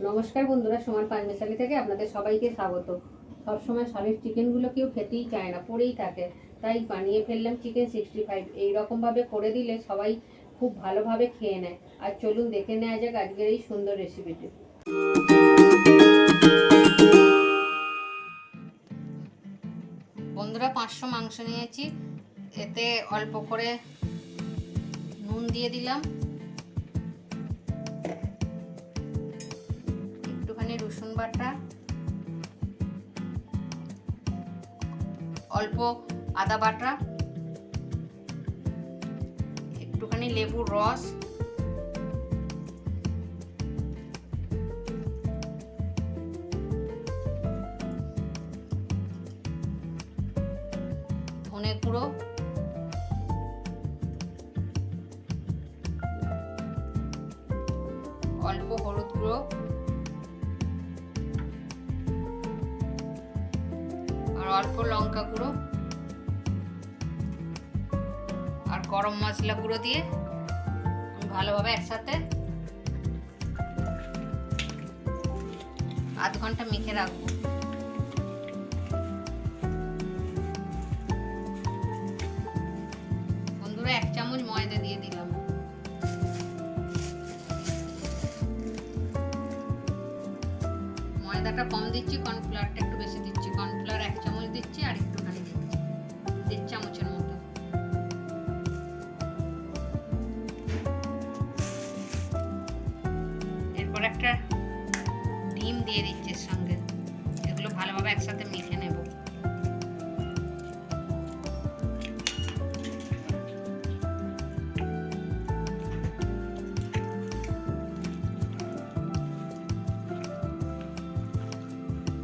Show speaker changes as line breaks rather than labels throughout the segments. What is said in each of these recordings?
নমস্কার বন্ধুরা, সমান পাঁচমিশালি থেকে আপনাদের সবাইকে স্বাগত। সবসময় সলিড চিকেনগুলো কেউ খেতেই চায় না, পড়েই থাকে। তাই বানিয়ে ফেললাম চিকেন 65। এইরকমভাবে করে দিলে সবাই খুব ভালোভাবে খেয়ে নেয়। আর চলুন দেখে নেওয়া যাক আজকের এই সুন্দর রেসিপিটি। বন্ধুরা, 500 মাংস নিয়েছি। এতে অল্প করে নুন দিয়ে দিলাম, একটুখানি রসুন বাটা, অল্প আদা বাটা, একটুখানি লেবুর রস, ধনে গুঁড়ো, অল্প হলুদ গুঁড়ো আর অল্প লঙ্কা গুঁড়ো আর গরম মশলা গুঁড়ো দিয়ে ভালোভাবে একসাথে আধ ঘন্টা মেখে রাখবো। বন্ধুরা, 1 চামচ ময়দা দিয়ে দিলাম। ময়দাটা কম দিচ্ছি, কর্নফ্লাওয়ারটা একটু বেশি দিচ্ছি। কর্নফ্লাওয়ার 1 চামচ দিচ্ছি আর একটুখানি দিচ্ছি, 1.5 চামচের মতো। এরপর একটা ডিম দিয়ে দিচ্ছি এর সঙ্গে। এগুলো ভালোভাবে একসাথে মেখে নেব।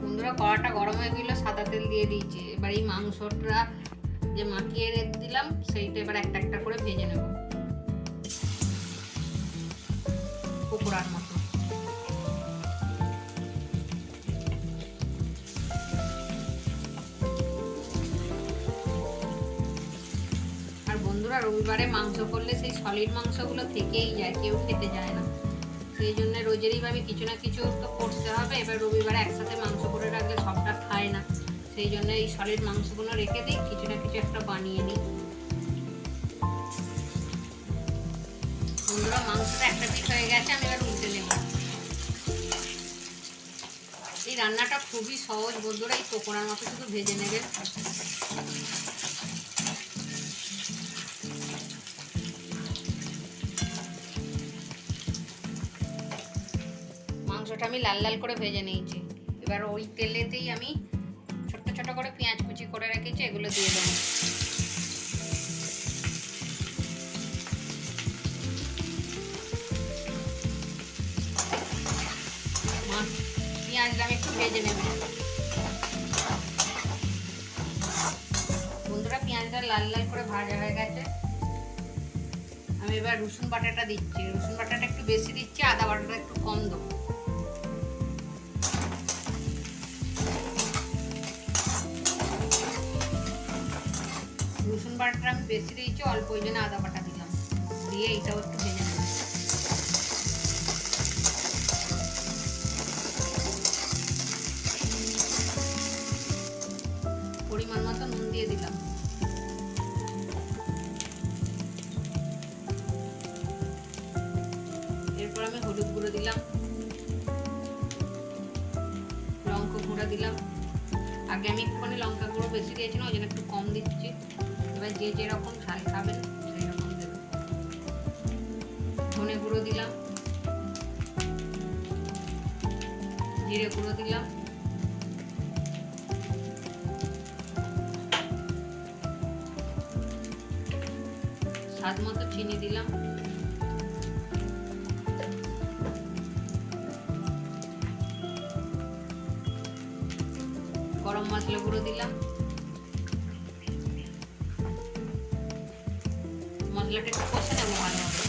বন্ধুরা, কড়াটা গরম হয়ে গেল, সাদা তেল দিয়ে দিয়েছি। এবার এই মাংসটা যে মাখিয়ে রেখে দিলাম সেইটা এবার একটা একটা করে ভেজে নেব পকোড়ার মতো। আর বন্ধুরা, রবিবারে মাংস করলে সেই সলিড মাংসগুলো থেকেই যায়, কেউ খেতে যায় না। সেই জন্য রোজেরই ভাবে কিছু না কিছু তো করতে হবে। এবার রবিবারে একসাথে মাংস করে রাখলে সবটা খায় না, সেই জন্য এই সলিড মাংসগুলো রেখে দিই, কিছু না কিছু একটা বানিয়ে নিই। বন্ধুরা, মাংসটা একটা পিস হয়ে গেছে, আমি এবার উল্টে নেব। এই রান্নাটা খুবই সহজ বন্ধুরা, এই পকোড়ার মতো শুধু ভেজে নেবে। মাংসটা আমি লাল লাল করে ভেজে নিয়েছি। এবার ওই তেলেতেই আমি ছোট্ট ছোট করে পেঁয়াজ কুচি করে রেখেছি, এগুলো দিয়ে দেবো। পেঁয়াজটা আমি একটু ভেজে নেব। বন্ধুরা, পেঁয়াজটা লাল লাল করে ভাজা হয়ে গেছে। আমি এবার রসুন বাটাটা দিচ্ছি। রসুন বাটাটা একটু বেশি দিচ্ছি, আদা বাটাটা একটু কম দেবো। রসুন বাটাটা আমি বেশি দিয়েছি, অল্প, ওই জন্য আদা বাটা দিলাম। দিয়ে এইটাও একটু ভেজে নেব। পরিমাণ মতো নুন দিয়ে দিলাম। এরপর আমি হলুদ গুঁড়ো দিলাম, লঙ্কা গুঁড়ো দিলাম। আগে আমি একটুখানি লঙ্কা গুঁড়ো বেশি দিয়েছিলাম, ওই জন্য একটু কম দিচ্ছি। এবার যে যেরকম ঝাল খাবেন সেই রকম দেবেন। ধনে গুঁড়ো দিলাম, জিরে গুঁড়ো দিলাম, স্বাদ মতো চিনি দিলাম, গরম মশলা গুঁড়ো দিলাম। মশলাটা একটু কষে নেবো ভালোভাবে।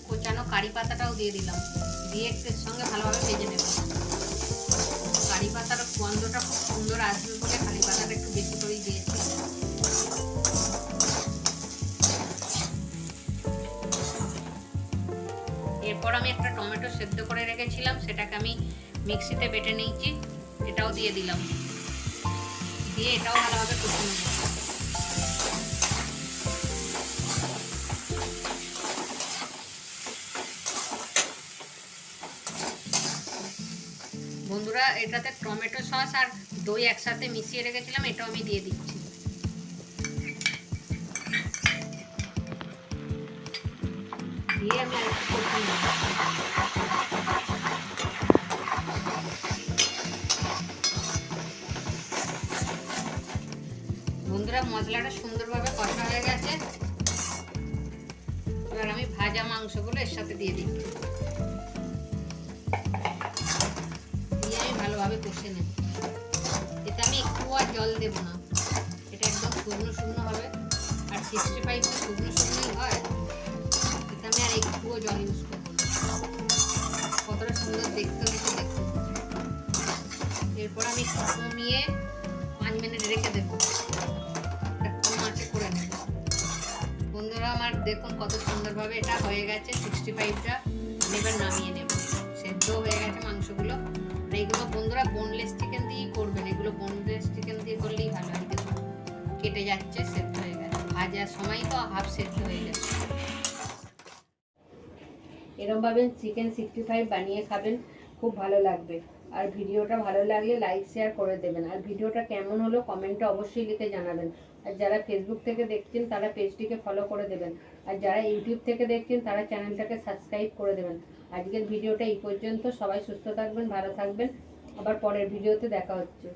কোচানো কারি পাতাটাও দিয়ে দিলাম, দিয়ে একটু এর সঙ্গে ভালোভাবে ভেজে নেব। কারি পাতার গন্ধটা খুব সুন্দর আসবে বলে কারি পাতাটা একটু বেশি করেই দিয়েছি। এরপর আমি একটা টমেটো সেদ্ধ করে রেখেছিলাম, সেটাকে আমি মিক্সিতে বেটে নিয়েছি, এটাও দিয়ে দিলাম, দিয়ে এটাও ভালোভাবে কষে নেব। বন্ধুরা এটাতে টমেটো সস আর দই একসাথে মিশিয়ে রেখেছিলাম, এটাও আমি দিয়ে দিচ্ছি। দিয়ে আমি আর একটু কষে নেব। বন্ধুরা মশলাটা সুন্দরভাবে কষা হয়ে গেছে, এবার আমি ভাজা মাংসগুলো এর সাথে দিয়ে দিচ্ছি, দিয়ে আমি ভালোভাবে কষে নেব। এতে আমি একটু আর জল দেবো না, এটা একদম শুকনো শুকনো হবে, আর 65 তো শুকনো শুকনোই হয়, এতে আমি আর একটুও জল ইউজ করবো না। কতটা সুন্দর দেখতে হয়েছে দেখুন। এরপর আমি কমিয়ে 5 মিনিট রেখে দেবো, কম আঁচে করে নেব। বন্ধুরা আমার দেখুন কত সুন্দরভাবে এটা হয়ে গেছে 65টা, আমি এবার নামিয়ে নেব। সেদ্ধ হয়ে গেছে মাংসগুলো। আর এইগুলো বন্ধুরা বোনলেস চিকেন দিয়েই করবেন, এগুলো বোনলেস চিকেন দিয়ে করলেই ভালো হয়। দেখুন কেটে যাচ্ছে, সেদ্ধ হয়ে গেছে, ভাজার সময় তো হাফ সেদ্ধ হয়ে যাচ্ছে। এরকমভাবে চিকেন 65 বানিয়ে খাবেন, খুব ভালো লাগবে। আর ভিডিওটা ভালো লাগলে লাইক শেয়ার করে দেবেন, আর ভিডিওটা কেমন হলো কমেন্টে অবশ্যই লিখে জানাবেন। আর যারা ফেসবুক থেকে দেখছেন তারা পেজটিকে ফলো করে দেবেন, আর যারা ইউটিউব থেকে দেখছেন তারা চ্যানেলটাকে সাবস্ক্রাইব করে দেবেন। আজকের ভিডিওটা এই পর্যন্ত, সবাই সুস্থ থাকবেন, ভালো থাকবেন, আবার পরের ভিডিওতে দেখা হচ্ছে।